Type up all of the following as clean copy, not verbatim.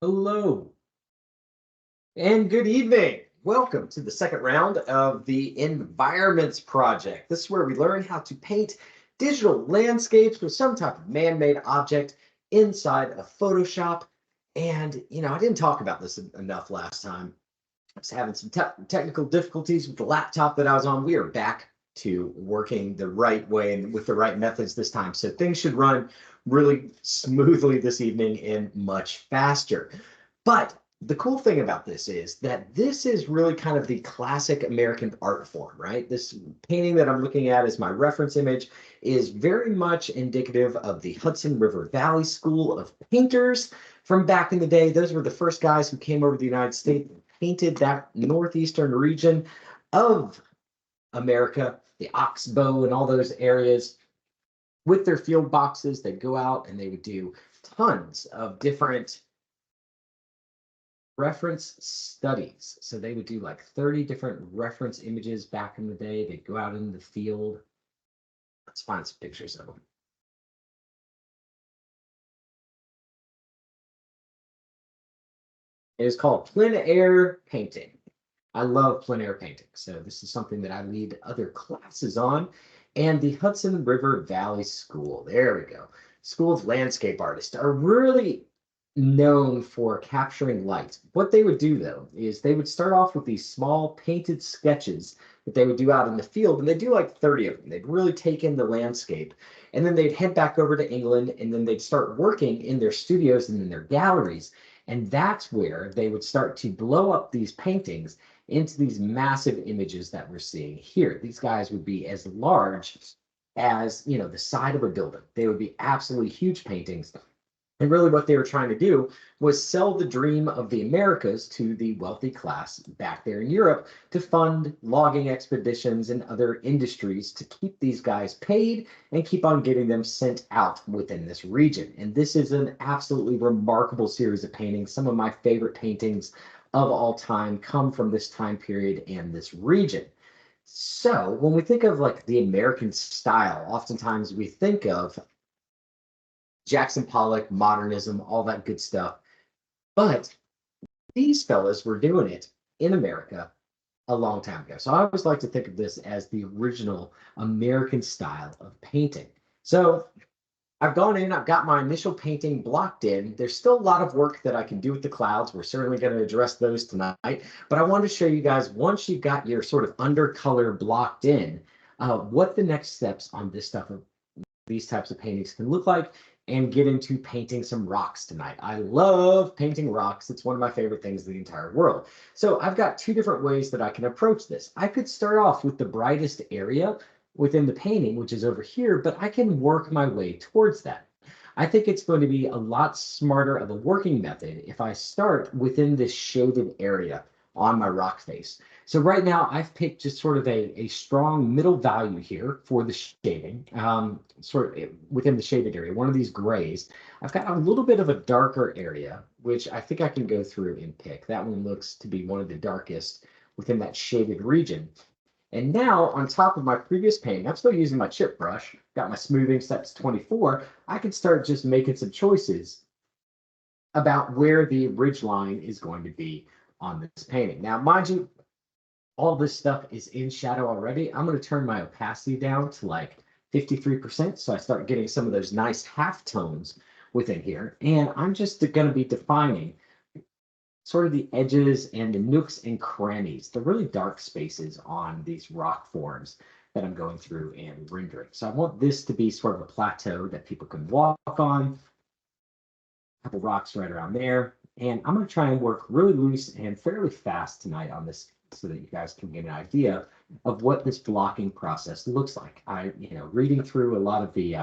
Hello and good evening. Welcome to the second round of the Environments Project. This is where we learn how to paint digital landscapes with some type of man-made object inside of Photoshop. And, I didn't talk about this enough last time. I was having some technical difficulties with the laptop that I was on. We are back to working the right way and with the right methods this time. So things should run really smoothly this evening and much faster. But the cool thing about this is that this is really kind of the classic American art form, right? This painting that I'm looking at as my reference image is very much indicative of the Hudson River Valley School of Painters from back in the day. Those were the first guys who came over to the United States and painted that northeastern region of America, the Oxbow and all those areas with their field boxes. They'd go out and they would do tons of different reference studies. So they would do like 30 different reference images back in the day. They'd go out in the field. Let's find some pictures of them. It is called plein air painting. I love plein air painting. So this is something that I lead other classes on. And the Hudson River Valley School, there we go. School of Landscape Artists are really known for capturing light. What they would do though is they would start off with these small painted sketches that they would do out in the field, and they do like 30 of them. They'd really take in the landscape, and then they'd head back over to England, and then they'd start working in their studios and in their galleries. And that's where they would start to blow up these paintings into these massive images that we're seeing here. These guys would be as large as, the side of a building. They would be absolutely huge paintings. And really what they were trying to do was sell the dream of the Americas to the wealthy class back there in Europe to fund logging expeditions and other industries to keep these guys paid and keep on getting them sent out within this region. And this is an absolutely remarkable series of paintings. Some of my favorite paintings of all time come from this time period and this region. So when we think of like the American style, oftentimes we think of Jackson Pollock, modernism, all that good stuff. But these fellas were doing it in America a long time ago. So I always like to think of this as the original American style of painting. So I've gone in, I've got my initial painting blocked in. There's still a lot of work that I can do with the clouds. We're certainly going to address those tonight. But I wanted to show you guys, once you've got your sort of undercolor blocked in, what the next steps on this stuff of these types of paintings can look like, and get into painting some rocks tonight. I love painting rocks. It's one of my favorite things in the entire world. So I've got two different ways that I can approach this. I could start off with the brightest area within the painting, which is over here, but I can work my way towards that. I think it's going to be a lot smarter of a working method if I start within this shaded area on my rock face. So right now I've picked just sort of a strong middle value here for the shading, sort of within the shaded area, one of these grays. I've got a little bit of a darker area, which I think I can go through and pick. That one looks to be one of the darkest within that shaded region. And now on top of my previous painting, I'm still using my chip brush, got my smoothing set to 24. I can start just making some choices about where the ridge line is going to be on this painting. Now, mind you, all this stuff is in shadow already. I'm going to turn my opacity down to like 53%. So I start getting some of those nice half tones within here. And I'm just going to be defining sort of the edges and the nooks and crannies, the really dark spaces on these rock forms that I'm going through and rendering. So I want this to be sort of a plateau that people can walk on. A couple rocks right around there. And I'm going to try and work really loose and fairly fast tonight on this so that you guys can get an idea of what this blocking process looks like. Reading through a lot of the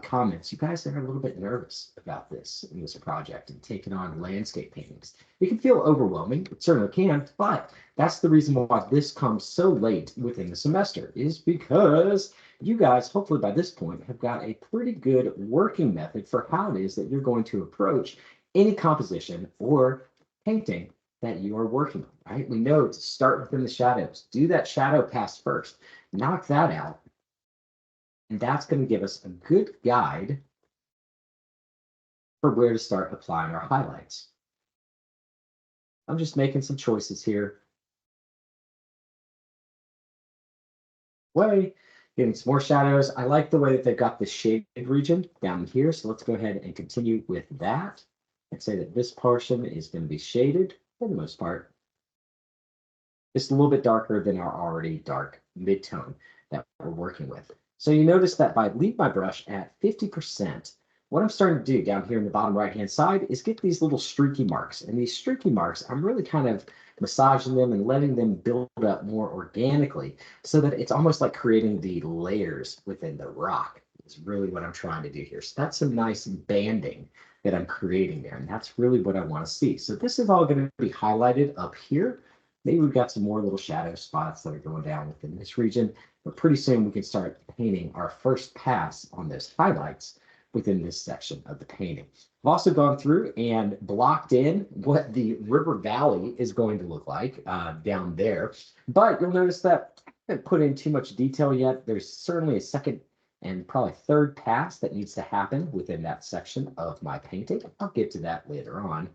comments, you guys are a little bit nervous about this in this project and taking on landscape paintings. It can feel overwhelming, it certainly can, but that's the reason why this comes so late within the semester, is because you guys, hopefully by this point, have got a pretty good working method for how it is that you're going to approach any composition or painting that you are working on, right? We know to start within the shadows, do that shadow pass first, knock that out, and that's going to give us a good guide for where to start applying our highlights. I'm just making some choices here. Way, getting some more shadows. I like the way that they've got the shaded region down here. So let's go ahead and continue with that and say that this portion is going to be shaded for the most part. Just a little bit darker than our already dark mid-tone that we're working with. So you notice that by leave my brush at 50%, what I'm starting to do down here in the bottom right-hand side is get these little streaky marks. And these streaky marks, I'm really kind of massaging them and letting them build up more organically so that it's almost like creating the layers within the rock is really what I'm trying to do here. So that's some nice banding that I'm creating there. And that's really what I want to see. So this is all going to be highlighted up here. Maybe we've got some more little shadow spots that are going down within this region, but pretty soon we can start painting our first pass on those highlights within this section of the painting. I've also gone through and blocked in what the river valley is going to look like down there, but you'll notice that I haven't put in too much detail yet. There's certainly a second and probably third pass that needs to happen within that section of my painting. I'll get to that later on.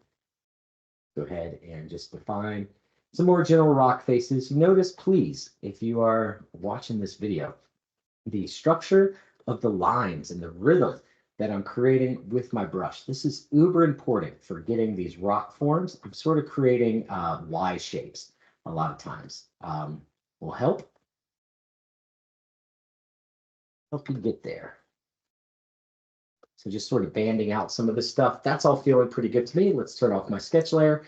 Go ahead and just define some more general rock faces. Notice, please, if you are watching this video, the structure of the lines and the rhythm that I'm creating with my brush. This is uber important for getting these rock forms. I'm sort of creating Y shapes a lot of times. Will help you get there. So just sort of banding out some of this stuff. That's all feeling pretty good to me. Let's turn off my sketch layer.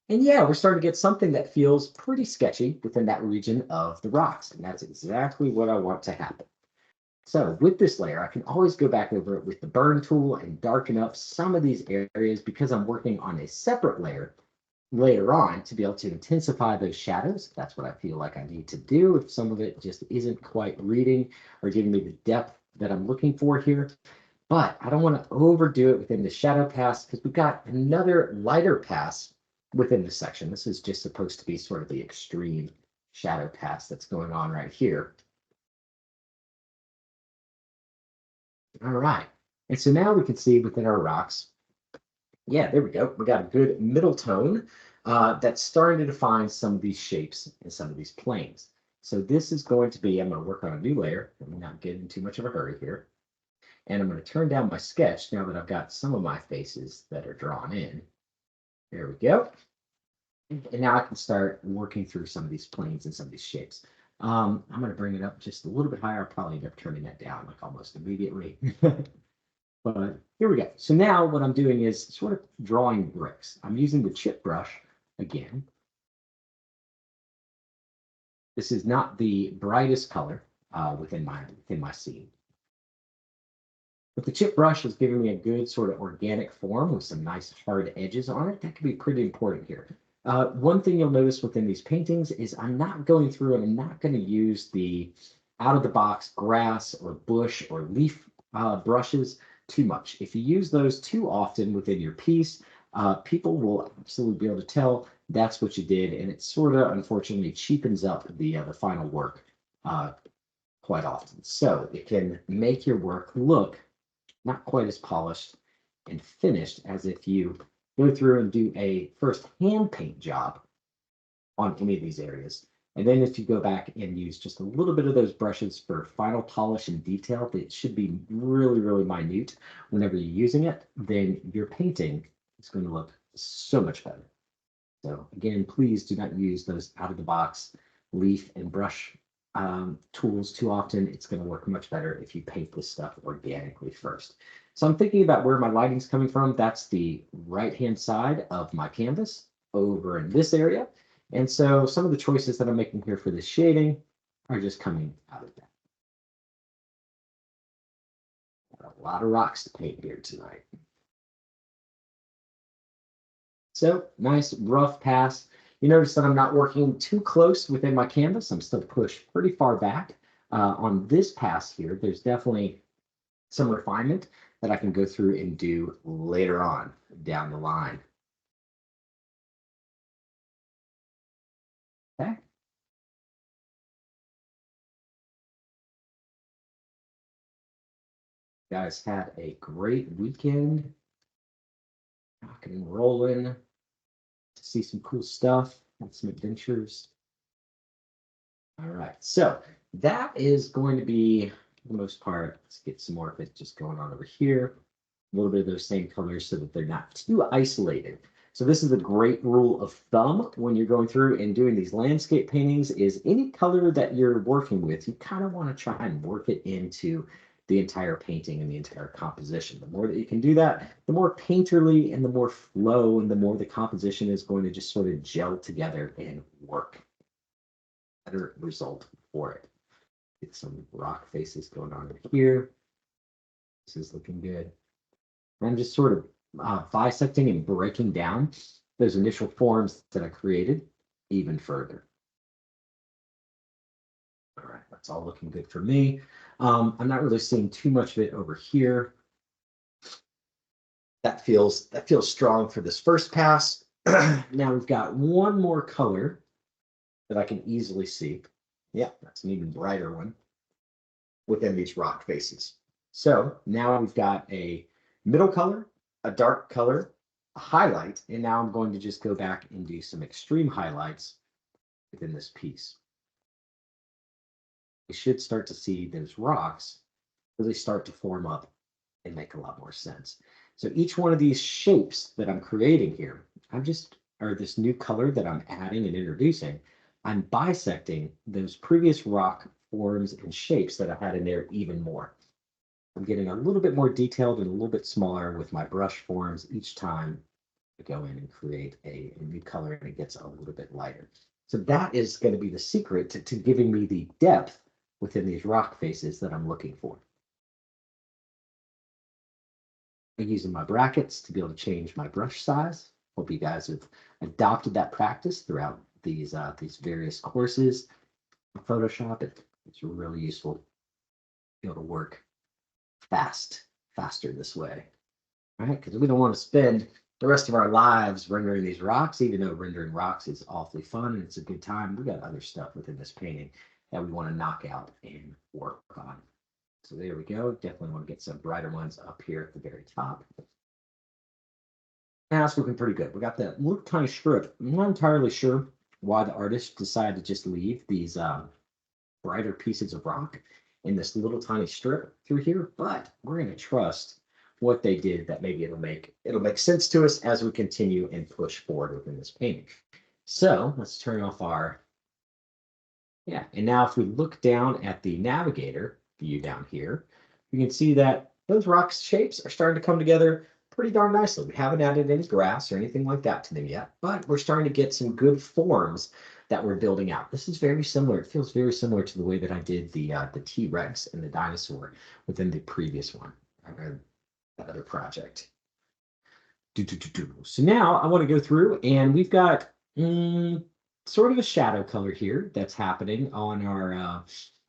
And yeah, we're starting to get something that feels pretty sketchy within that region of the rocks. And that's exactly what I want to happen. So with this layer, I can always go back over it with the burn tool and darken up some of these areas because I'm working on a separate layer later on to be able to intensify those shadows. That's what I feel like I need to do if some of it just isn't quite reading or giving me the depth that I'm looking for here. But I don't want to overdo it within the shadow pass because we've got another lighter pass within the section. This is just supposed to be sort of the extreme shadow pass that's going on right here. All right. And so now we can see within our rocks, yeah, there we go. We got a good middle tone that's starting to define some of these shapes and some of these planes. So this is going to be, I'm going to work on a new layer. Let me not get in too much of a hurry here. And I'm going to turn down my sketch now that I've got some of my faces that are drawn in. There we go. And now I can start working through some of these planes and some of these shapes. I'm going to bring it up just a little bit higher. I'll probably end up turning that down like almost immediately. But here we go. So now what I'm doing is sort of drawing bricks. I'm using the chip brush again. This is not the brightest color within my scene. But the chip brush is giving me a good sort of organic form with some nice hard edges on it. That can be pretty important here. One thing you'll notice within these paintings is I'm not going through and I'm not going to use the out-of-the-box grass or bush or leaf brushes too much. If you use those too often within your piece, people will absolutely be able to tell that's what you did, and it sort of unfortunately cheapens up the final work quite often. So it can make your work look not quite as polished and finished as if you go through and do a first hand paint job on any of these areas. And then if you go back and use just a little bit of those brushes for final polish and detail, that should be really, really minute whenever you're using it, then your painting is going to look so much better. So again, please do not use those out of the box leaf and brush tools too often. It's going to work much better if you paint this stuff organically first. So I'm thinking about where my lighting's coming from. That's the right-hand side of my canvas over in this area. And so some of the choices that I'm making here for this shading are just coming out of that. Got a lot of rocks to paint here tonight. So nice rough pass. You notice that I'm not working too close within my canvas. I'm still pushed pretty far back. On this pass here, there's definitely some refinement that I can go through and do later on down the line. Okay. Guys had a great weekend. rocking and rolling to see some cool stuff and some adventures. All right, so that is going to be for the most part. Let's get some more of it just going on over here. A little bit of those same colors so that they're not too isolated. So this is a great rule of thumb when you're going through and doing these landscape paintings is any color that you're working with, you kind of want to try and work it into the entire painting and the entire composition. The more that you can do that, the more painterly and the more flow and the more the composition is going to just sort of gel together and work. Better result for it. Get some rock faces going on here. This is looking good. I'm just sort of bisecting and breaking down those initial forms that I created even further. All right, that's all looking good for me. I'm not really seeing too much of it over here. That feels strong for this first pass. Now we've got one more color that I can easily see. Yeah, that's an even brighter one within these rock faces. So now we've got a middle color, a dark color, a highlight, and now I'm going to just go back and do some extreme highlights within this piece. You should start to see those rocks really start to form up and make a lot more sense. So each one of these shapes that I'm creating here, or this new color that I'm adding and introducing, I'm bisecting those previous rock forms and shapes that I had in there even more. I'm getting a little bit more detailed and a little bit smaller with my brush forms each time I go in and create a new color and it gets a little bit lighter. So that is going to be the secret to giving me the depth within these rock faces that I'm looking for. I'm using my brackets to be able to change my brush size. Hope you guys have adopted that practice throughout these various courses. Photoshop, it's really useful to be able to work faster this way. All right, because we don't want to spend the rest of our lives rendering these rocks, even though rendering rocks is awfully fun and it's a good time. We got other stuff within this painting that we want to knock out and work on. So there we go. Definitely want to get some brighter ones up here at the very top. Now it's looking pretty good. We got that little tiny strip. I'm not entirely sure why the artist decided to just leave these brighter pieces of rock in this little tiny strip through here, but we're going to trust what they did, that maybe it'll make sense to us as we continue and push forward within this painting. So let's turn off our, and now if we look down at the navigator view down here, you can see that those rock shapes are starting to come together pretty darn nicely. We haven't added any grass or anything like that to them yet, but we're starting to get some good forms that we're building out. This is very similar. It feels very similar to the way that I did the T-Rex and the dinosaur within the previous one, that other project. So now I want to go through and we've got sort of a shadow color here that's happening on our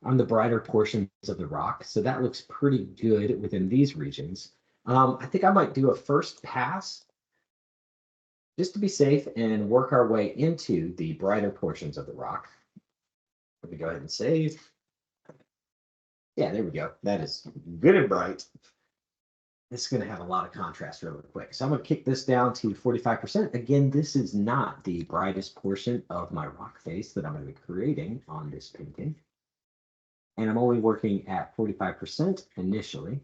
on the brighter portions of the rock. So that looks pretty good within these regions. I think I might do a first pass just to be safe and work our way into the brighter portions of the rock. Let me go ahead and save. Yeah, there we go. That is good and bright. This is going to have a lot of contrast really quick. So I'm going to kick this down to 45%. Again, this is not the brightest portion of my rock face that I'm going to be creating on this painting. And I'm only working at 45% initially.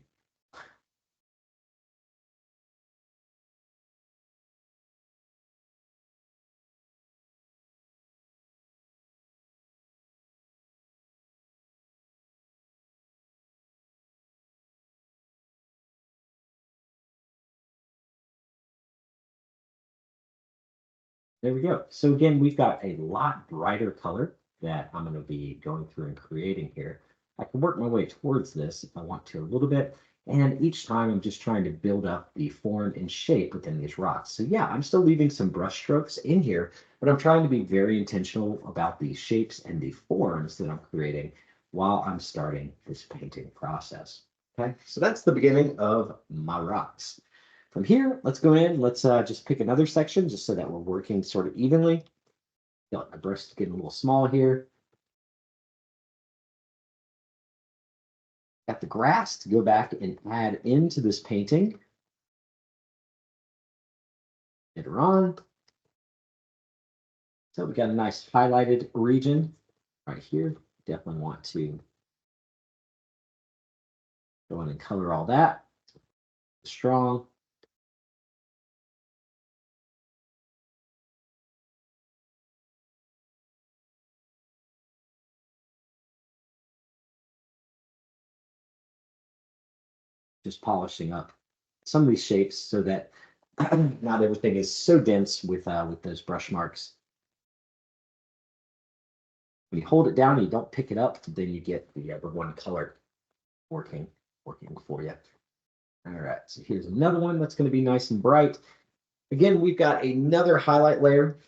There we go. So again, we've got a lot brighter color that I'm going to be going through and creating here. I can work my way towards this if I want to a little bit. And each time I'm just trying to build up the form and shape within these rocks. So yeah, I'm still leaving some brush strokes in here, but I'm trying to be very intentional about the shapes and the forms that I'm creating while I'm starting this painting process. Okay, so that's the beginning of my rocks. From here, let's go in. Let's just pick another section just so that we're working sort of evenly. Got my brush getting a little small here. Got the grass to go back and add into this painting. Later on. So we got a nice highlighted region right here. Definitely want to go in and color all that. Strong. Just polishing up some of these shapes so that not everything is so dense with those brush marks. When you hold it down and you don't pick it up, then you get the one color working for you. All right, so here's another one that's going to be nice and bright. Again, we've got another highlight layer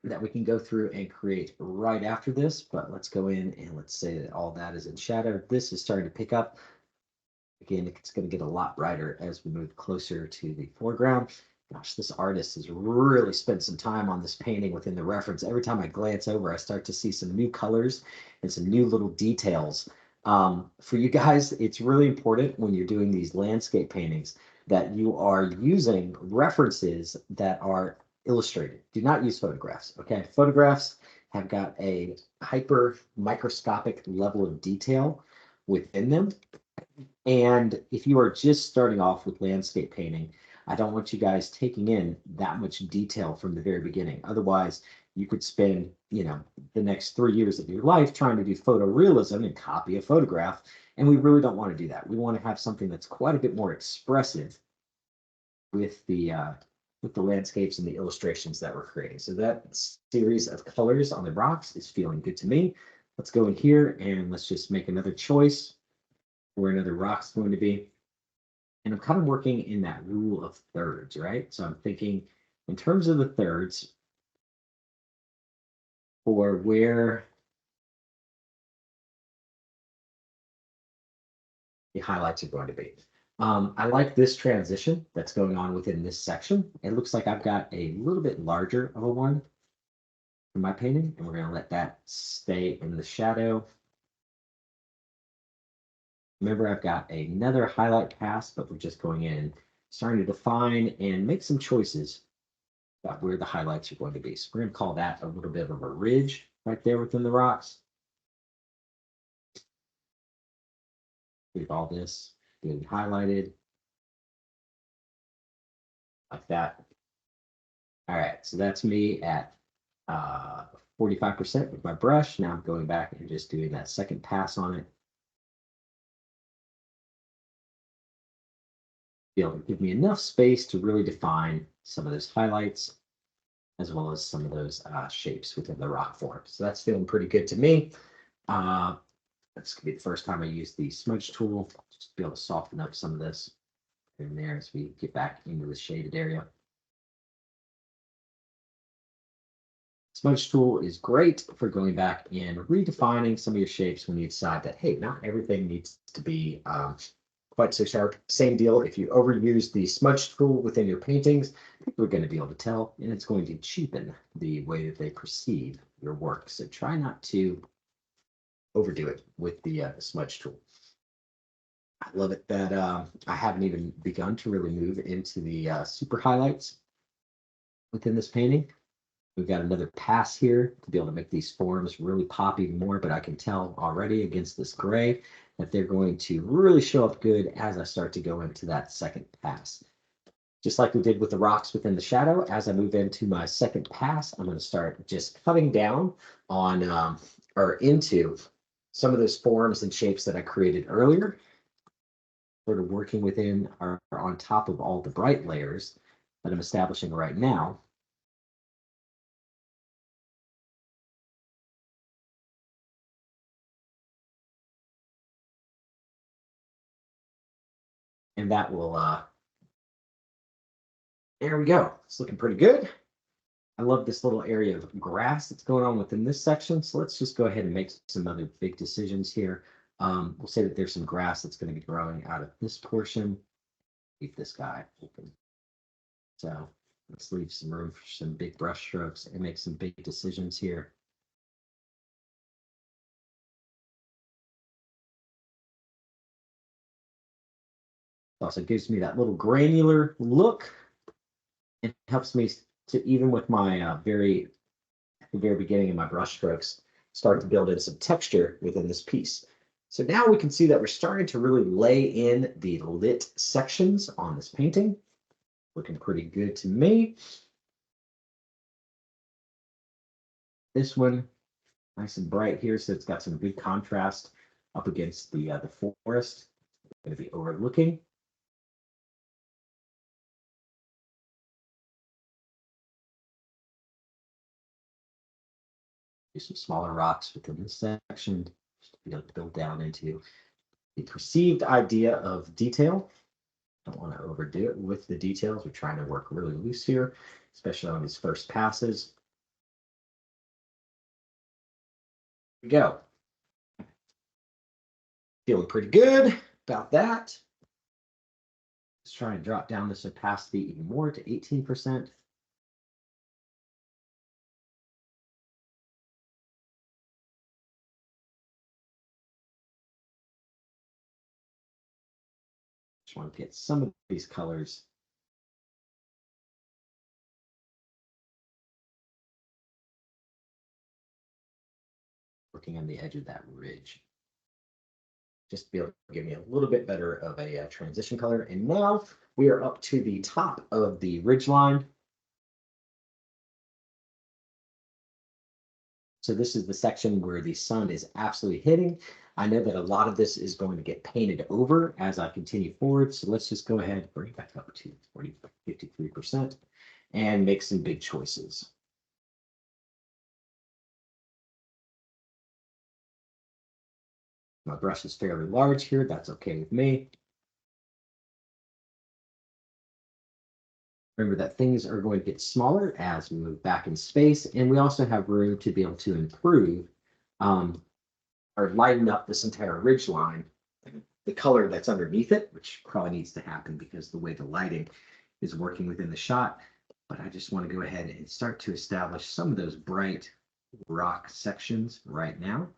that we can go through and create right after this, but let's go in and let's say that all that is in shadow. This is starting to pick up. Again, it's going to get a lot brighter as we move closer to the foreground. Gosh, this artist has really spent some time on this painting within the reference. Every time I glance over, I start to see some new colors and some new little details. For you guys, it's really important when you're doing these landscape paintings that you are using references that are illustrated. Do not use photographs, okay? Photographs have got a hyper microscopic level of detail within them. And if you are just starting off with landscape painting, I don't want you guys taking in that much detail from the very beginning. Otherwise, you could spend, the next 3 years of your life trying to do photorealism and copy a photograph. And we really don't want to do that. We want to have something that's quite a bit more expressive with the landscapes and the illustrations that we're creating. So that series of colors on the rocks is feeling good to me. Let's go in here and let's just make another choice where another rock's going to be. And I'm kind of working in that rule of thirds, right? So I'm thinking in terms of the thirds for where the highlights are going to be. I like this transition that's going on within this section. It looks like I've got a little bit larger of a one in my painting, and we're going to let that stay in the shadow. Remember, I've got another highlight pass, but we're just going in, starting to define and make some choices about where the highlights are going to be. So we're going to call that a little bit of a ridge right there within the rocks. Leave all this being highlighted like that. All right, so that's me at 45% with my brush. Now I'm going back and just doing that second pass on it. Be able to give me enough space to really define some of those highlights as well as some of those shapes within the rock form. So that's feeling pretty good to me. That's gonna be the first time I use the smudge tool, just to be able to soften up some of this in there as we get back into the shaded area. Smudge tool is great for going back and redefining some of your shapes when you decide that, hey, not everything needs to be quite so sharp. Same deal, if you overuse the smudge tool within your paintings, people are going to be able to tell, and it's going to cheapen the way that they perceive your work. So try not to overdo it with the smudge tool. I love it that I haven't even begun to really move into the super highlights within this painting. We've got another pass here to be able to make these forms really pop even more, but I can tell already against this gray that they're going to really show up good as I start to go into that second pass. Just like we did with the rocks within the shadow, as I move into my second pass, I'm going to start just cutting down on or into some of those forms and shapes that I created earlier, sort of working within or on top of all the bright layers that I'm establishing right now. And that will, there we go. It's looking pretty good. I love this little area of grass that's going on within this section. So let's just go ahead and make some other big decisions here. We'll say that there's some grass that's going to be growing out of this portion. Keep this guy open. So let's leave some room for some big brush strokes and make some big decisions here. Also gives me that little granular look. It helps me to, even with my very beginning of my brush strokes, start to build in some texture within this piece. So now we can see that we're starting to really lay in the lit sections on this painting. Looking pretty good to me. This one, nice and bright here, so it's got some good contrast up against the forest. Going to be overlooking. Do some smaller rocks within this section, just to be able to build down into the perceived idea of detail. Don't want to overdo it with the details. We're trying to work really loose here, especially on these first passes. Here we go. Feeling pretty good about that. Let's try and drop down this opacity even more to 18%. Just want to get some of these colors working on the edge of that ridge. Just to be able to give me a little bit better of a transition color. And now we are up to the top of the ridge line. So this is the section where the sun is absolutely hitting. I know that a lot of this is going to get painted over as I continue forward. So let's just go ahead and bring it back up to 53% and make some big choices. My brush is fairly large here. That's okay with me. Remember that things are going to get smaller as we move back in space, and we also have room to be able to improve or lighten up this entire ridge line, the color that's underneath it, which probably needs to happen because the way the lighting is working within the shot. But I just want to go ahead and start to establish some of those bright rock sections right now.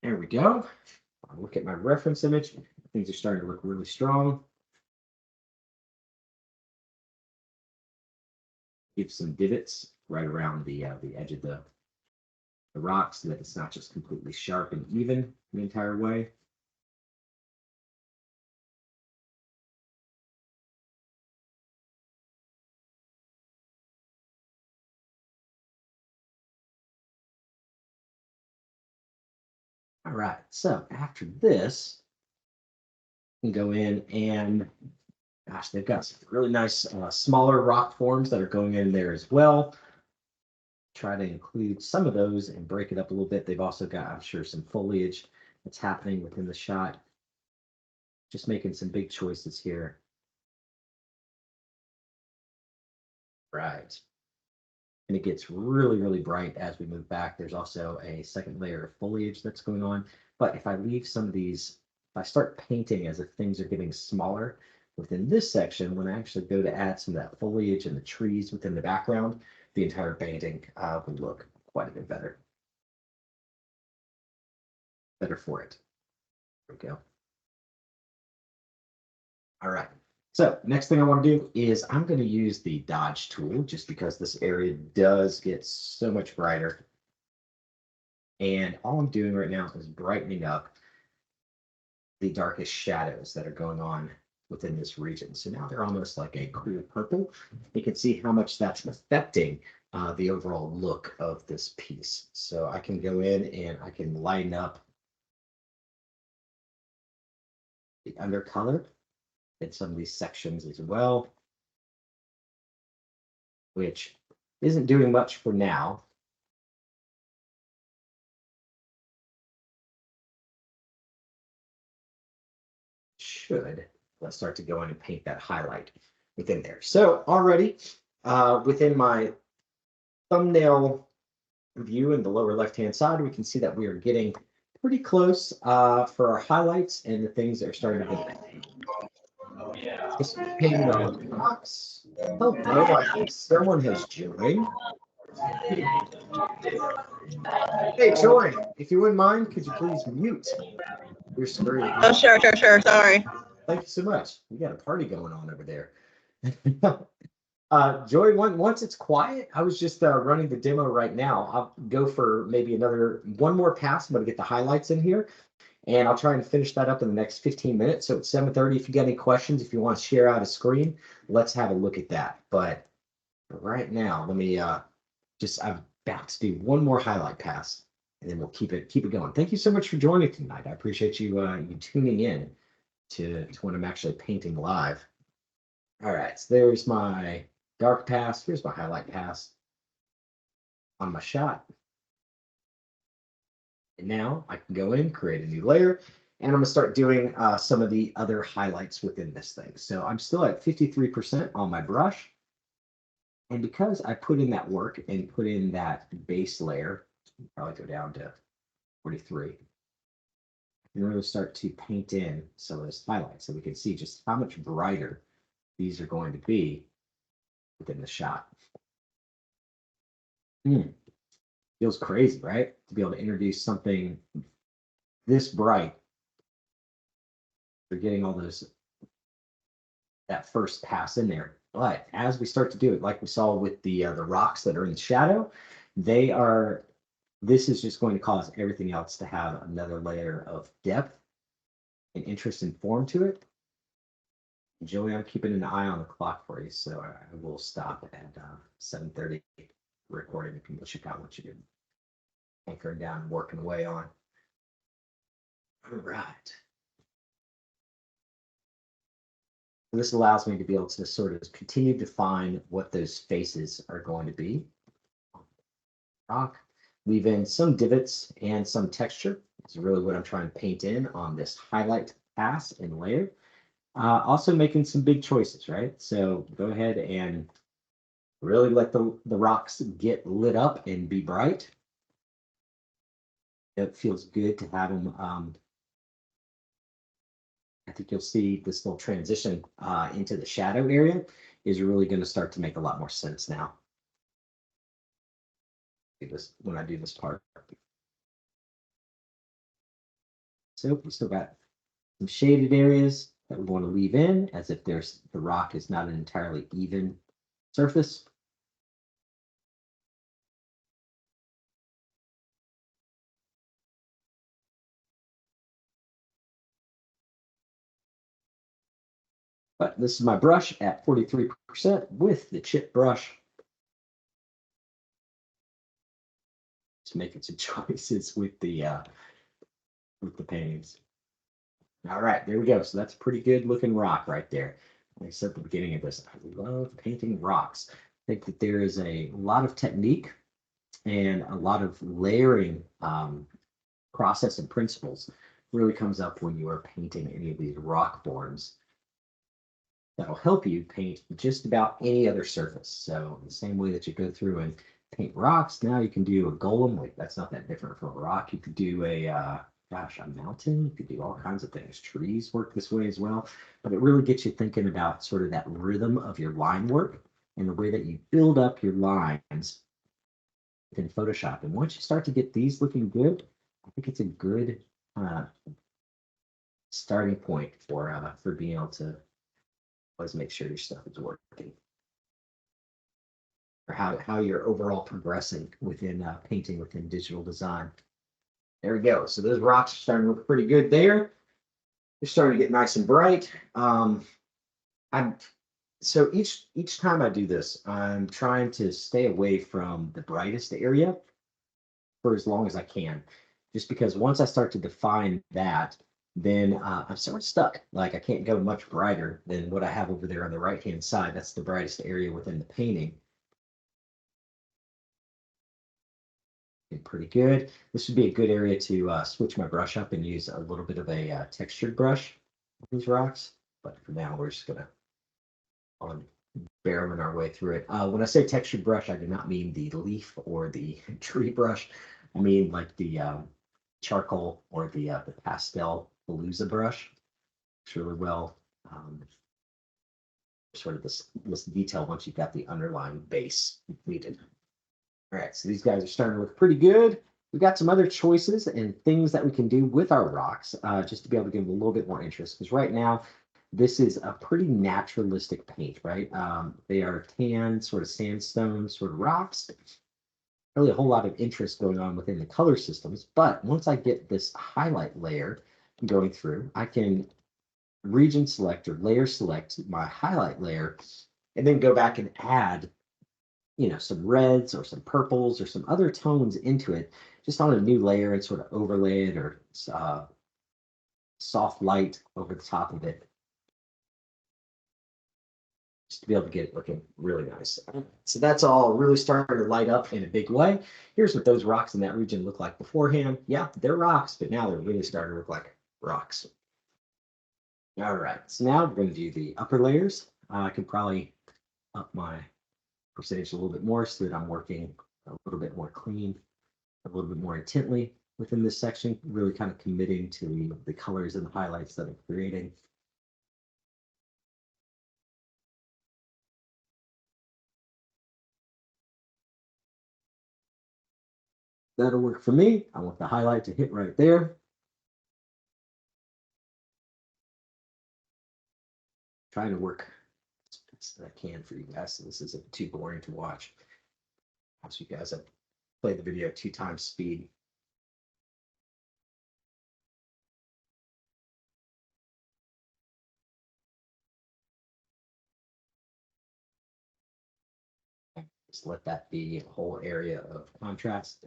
There we go. I'll look at my reference image. Things are starting to look really strong. Give some divots right around the edge of the rock so that it's not just completely sharp and even the entire way. All right, so after this, we can go in and, gosh, they've got some really nice smaller rock forms that are going in there as well. Try to include some of those and break it up a little bit. They've also got, I'm sure, some foliage that's happening within the shot. Just making some big choices here. Right. And it gets really, really bright as we move back. There's also a second layer of foliage that's going on. But if I leave some of these, if I start painting as if things are getting smaller within this section, when I actually go to add some of that foliage and the trees within the background, the entire painting would look quite a bit better. Better for it. There we go. All right. So next thing I want to do is I'm going to use the dodge tool just because this area does get so much brighter. And all I'm doing right now is brightening up the darkest shadows that are going on within this region. So now they're almost like a cool purple. You can see how much that's affecting the overall look of this piece. So I can go in and I can lighten up the undercolor in some of these sections as well, which isn't doing much for now. Let's start to go in and paint that highlight within there. So already within my thumbnail view in the lower left-hand side, we can see that we are getting pretty close for our highlights and the things that are starting to get. Just painting the box. Oh, I think someone has joined. Hey, Joy, if you wouldn't mind, could you please mute your screen? Oh, sure. Sorry. Thank you so much. We got a party going on over there. Joy, once it's quiet, I was just running the demo right now. I'll go for maybe one more pass. I'm going to get the highlights in here, and I'll try and finish that up in the next 15 minutes. So it's 7:30. If you got any questions, if you want to share out a screen, let's have a look at that. But right now, let me I'm about to do one more highlight pass, and then we'll keep it going. Thank you so much for joining tonight. I appreciate you tuning in to when I'm actually painting live. All right, so there's my dark pass. Here's my highlight pass on my shot. And now I can go in, create a new layer, and I'm going to start doing some of the other highlights within this thing. So I'm still at 53% on my brush. And because I put in that work and put in that base layer, probably go down to 43. And really start to paint in some of those highlights so we can see just how much brighter these are going to be within the shot. Feels crazy, right? To be able to introduce something this bright. We're getting all that first pass in there. But as we start to do it, like we saw with the rocks that are in the shadow, this is just going to cause everything else to have another layer of depth and interest and form to it. Joey, I'm keeping an eye on the clock for you, so I will stop at 7:30 recording. You can check out what you did. Anchoring down and working away on. All right. This allows me to be able to sort of continue to define what those faces are going to be. Rock, leave in some divots and some texture. It's really what I'm trying to paint in on this highlight pass and layer. Also making some big choices, right? So go ahead and really let the rocks get lit up and be bright. It feels good to have them. I think you'll see this little transition into the shadow area is really going to start to make a lot more sense now. When I do this part. So we still got some shaded areas that we want to leave in, as if the rock is not an entirely even surface. But this is my brush at 43% with the chip brush. Just making some choices with the paintings. All right, there we go. So that's a pretty good looking rock right there. Like I said at the beginning of this, I love painting rocks. I think that there is a lot of technique and a lot of layering process and principles really comes up when you are painting any of these rock forms. That'll help you paint just about any other surface. So the same way that you go through and paint rocks, now you can do a golem. Like that's not that different from a rock. You could do a mountain. You could do all kinds of things. Trees work this way as well. But it really gets you thinking about sort of that rhythm of your line work and the way that you build up your lines in Photoshop. And once you start to get these looking good, I think it's a good starting point for being able to always make sure your stuff is working, or how you're overall progressing within painting within digital design. There we go. So those rocks are starting to look pretty good there. They're starting to get nice and bright. So each time I do this, I'm trying to stay away from the brightest area for as long as I can, just because once I start to define that, then I'm sort of stuck. Like I can't go much brighter than what I have over there on the right-hand side. That's the brightest area within the painting. Pretty good. This would be a good area to switch my brush up and use a little bit of a textured brush with these rocks. But for now, we're just gonna barreling our way through it. When I say textured brush, I do not mean the leaf or the tree brush. I mean like the charcoal or the pastel Palooza brush. It's really well sort of this detail once you've got the underlying base completed. All right, so these guys are starting to look pretty good. We've got some other choices and things that we can do with our rocks just to be able to give them a little bit more interest. Because right now, this is a pretty naturalistic paint, right? They are tan, sort of sandstone, sort of rocks. Really a whole lot of interest going on within the color systems. But once I get this highlight layer going through, I can region select or layer select my highlight layer and then go back and add, some reds or some purples or some other tones into it, just on a new layer and sort of overlay it or soft light over the top of it, just to be able to get it looking really nice. So that's all really starting to light up in a big way. Here's what those rocks in that region look like beforehand. Yeah, they're rocks, but now they're really starting to look like rocks. All right, so now we're going to do the upper layers. I could probably up my percentage a little bit more so that I'm working a little bit more clean, a little bit more intently within this section, really kind of committing to the colors and the highlights that I'm creating. That'll work for me. I want the highlight to hit right there. Trying to work as best as I can for you guys so this isn't too boring to watch. As you guys have played the video 2x speed. Just let that be a whole area of contrast.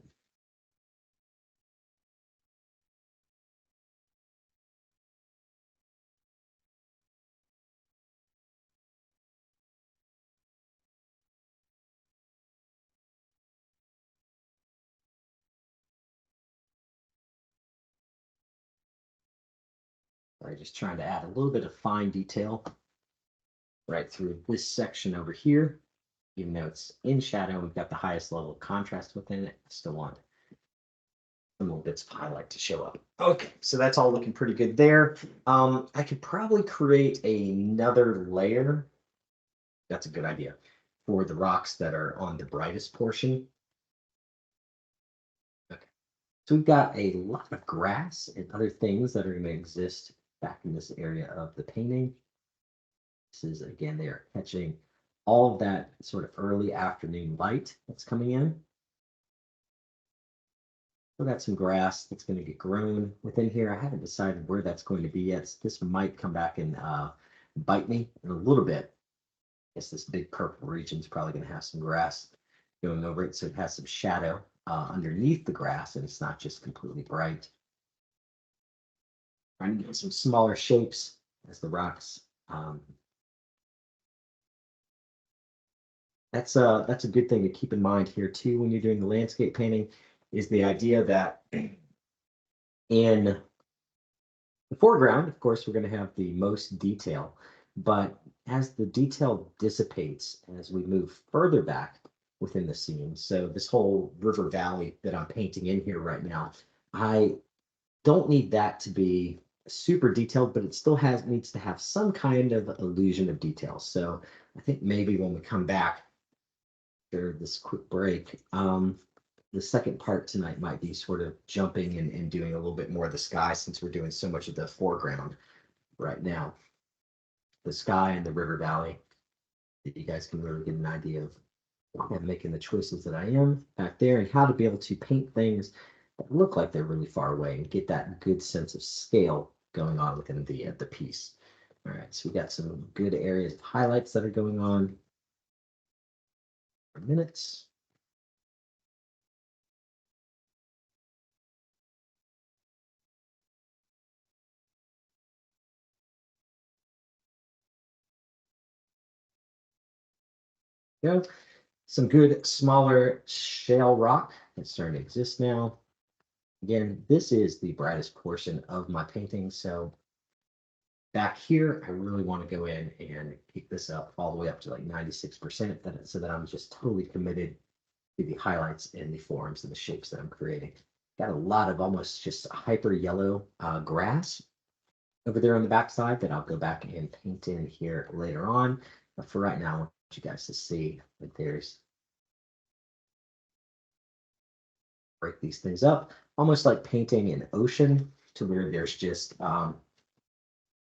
I'm just trying to add a little bit of fine detail right through this section over here. Even though it's in shadow, we've got the highest level of contrast within it. I still want some little bits of highlight to show up. Okay, so that's all looking pretty good there. I could probably create another layer. That's a good idea for the rocks that are on the brightest portion. Okay, so we've got a lot of grass and other things that are going to exist back in this area of the painting. This is, again, they are catching all of that sort of early afternoon light that's coming in. We've got some grass that's going to get grown within here. I haven't decided where that's going to be yet. This might come back and bite me in a little bit. I guess this big purple region is probably going to have some grass going over it, so it has some shadow underneath the grass, and it's not just completely bright. Trying to get some smaller shapes as the rocks. That's a good thing to keep in mind here too when you're doing the landscape painting, is the idea that in the foreground, of course, we're going to have the most detail, but as the detail dissipates as we move further back within the scene, so this whole river valley that I'm painting in here right now, I don't need that to be super detailed, but it still needs to have some kind of illusion of detail. So I think maybe when we come back after this quick break, the second part tonight might be sort of jumping and doing a little bit more of the sky, since we're doing so much of the foreground right now. The sky and the river valley, that you guys can really get an idea of making the choices that I am back there, and how to be able to paint things that look like they're really far away and get that good sense of scale going on within the piece. All right, so we got some good areas of highlights that are going on for minutes. Go. Some good smaller shale rock that's starting to exist now. Again, this is the brightest portion of my painting, so back here, I really want to go in and keep this up all the way up to like 96%, so that I'm just totally committed to the highlights and the forms and the shapes that I'm creating. Got a lot of almost just hyper yellow grass over there on the backside that I'll go back and paint in here later on. But for right now, I want you guys to see that there's, break these things up, almost like painting an ocean, to where there's just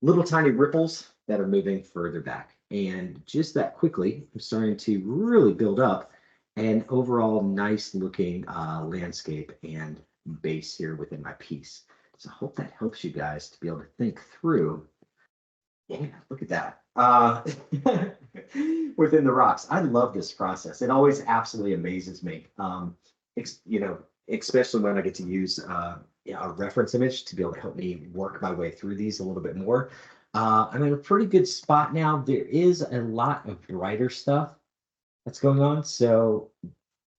little tiny ripples that are moving further back. And just that quickly, I'm starting to really build up an overall nice looking landscape and base here within my piece. So I hope that helps you guys to be able to think through. Yeah, look at that. Within the rocks. I love this process. It always absolutely amazes me. Especially when I get to use a reference image to be able to help me work my way through these a little bit more. I'm in a pretty good spot now. There is a lot of brighter stuff that's going on. So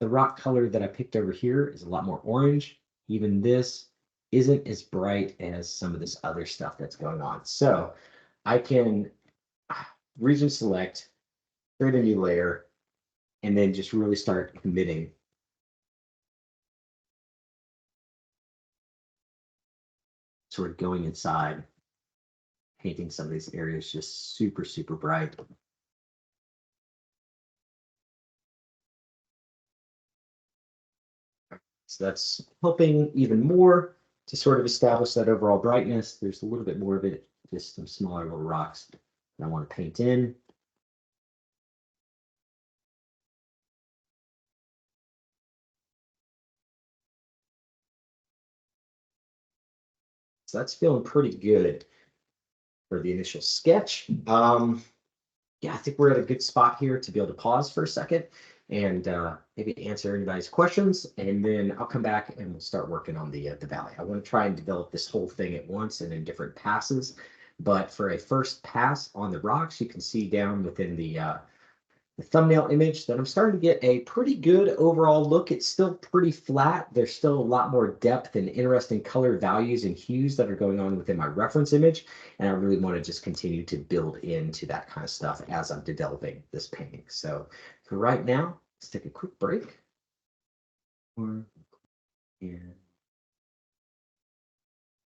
the rock color that I picked over here is a lot more orange. Even this isn't as bright as some of this other stuff that's going on. So I can region select, create a new layer, and then just really start committing. Sort of going inside, painting some of these areas just super, super bright. So that's helping even more to sort of establish that overall brightness. There's a little bit more of it, just some smaller little rocks that I want to paint in. So that's feeling pretty good for the initial sketch. Yeah, I think we're at a good spot here to be able to pause for a second and maybe answer anybody's questions, and then I'll come back and we'll start working on the valley. I want to try and develop this whole thing at once and in different passes, but for a first pass on the rocks, you can see down within the thumbnail image that I'm starting to get a pretty good overall look. It's still pretty flat. There's still a lot more depth and interesting color values and hues that are going on within my reference image. And I really want to just continue to build into that kind of stuff as I'm developing this painting. So for right now, let's take a quick break. And